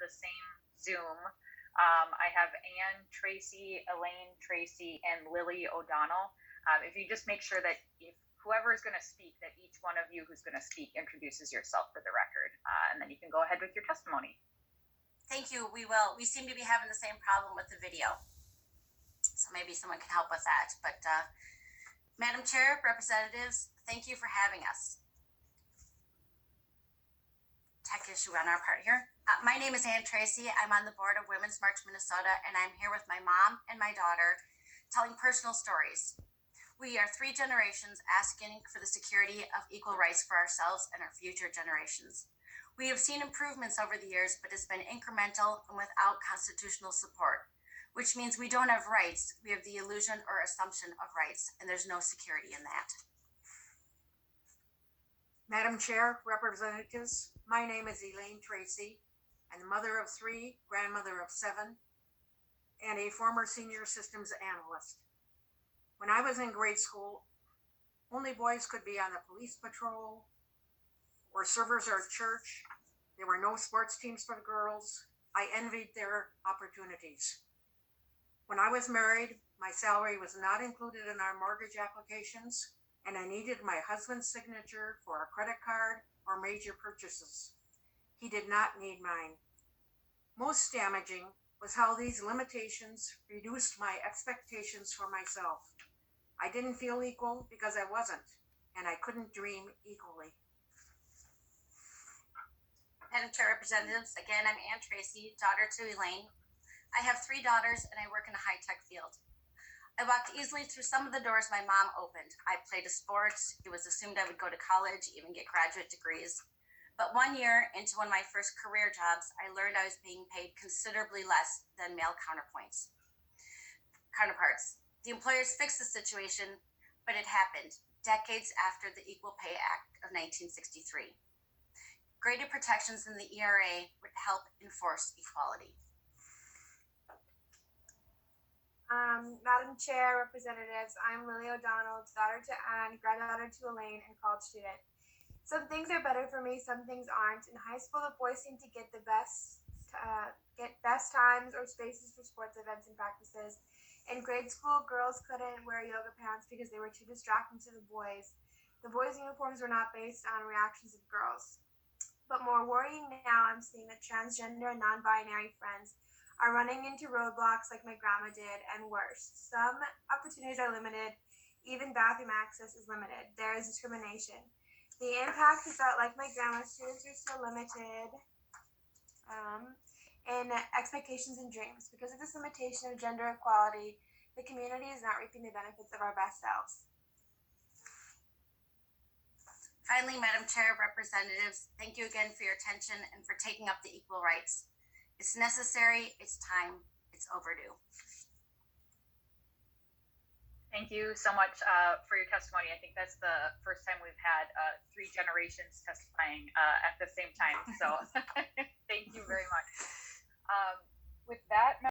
the same Zoom. I have Ann Treacy, Elaine Treacy, and Lily O'Donnell. If you just make sure that if whoever is going to speak, that each one of you who's going to speak introduces yourself for the record, and then you can go ahead with your testimony. Thank you. We will. We seem to be having the same problem with the video, so maybe someone can help with that. But Madam Chair, representatives, thank you for having us. Tech issue on our part here. My name is Ann Treacy. I'm on the board of Women's March Minnesota, and I'm here with my mom and my daughter telling personal stories. We are 3 generations asking for the security of equal rights for ourselves and our future generations. We have seen improvements over the years, but it's been incremental and without constitutional support, which means we don't have rights. We have the illusion or assumption of rights, and there's no security in that. Madam Chair, representatives, my name is Elaine Treacy. I'm the mother of 3, grandmother of 7, and a former senior systems analyst. When I was in grade school, only boys could be on the police patrol or servers at church. There were no sports teams for the girls. I envied their opportunities. When I was married, my salary was not included in our mortgage applications, and I needed my husband's signature for a credit card or major purchases. He did not need mine. Most damaging was how these limitations reduced my expectations for myself. I didn't feel equal because I wasn't, and I couldn't dream equally. Madam Chair, representatives, again, I'm Ann Treacy, daughter to Elaine. I have 3 daughters and I work in a high-tech field. I walked easily through some of the doors my mom opened. I played a sport. It was assumed I would go to college, even get graduate degrees. But 1 year into one of my first career jobs, I learned I was being paid considerably less than male counterparts. The employers fixed the situation, but it happened decades after the Equal Pay Act of 1963. Greater protections in the ERA would help enforce equality. Madam Chair, representatives, I'm Lily O'Donnell, daughter to Anne, granddaughter to Elaine, and college student. Some things are better for me, some things aren't. In high school, the boys seem to get the best times or spaces for sports events and practices. In grade school, girls couldn't wear yoga pants because they were too distracting to the boys. The boys' uniforms were not based on reactions of girls. But more worrying now, I'm seeing that transgender and non-binary friends are running into roadblocks like my grandma did, and worse. Some opportunities are limited, even bathroom access is limited. There is discrimination. The impact is that, like my grandma, students are still limited in expectations and dreams. Because of this limitation of gender equality, the community is not reaping the benefits of our best selves. Finally, Madam Chair, representatives, thank you again for your attention and for taking up the equal rights. It's necessary, it's time, it's overdue. Thank you so much for your testimony. I think that's the first time we've had 3 generations testifying at the same time. So thank you very much. With that,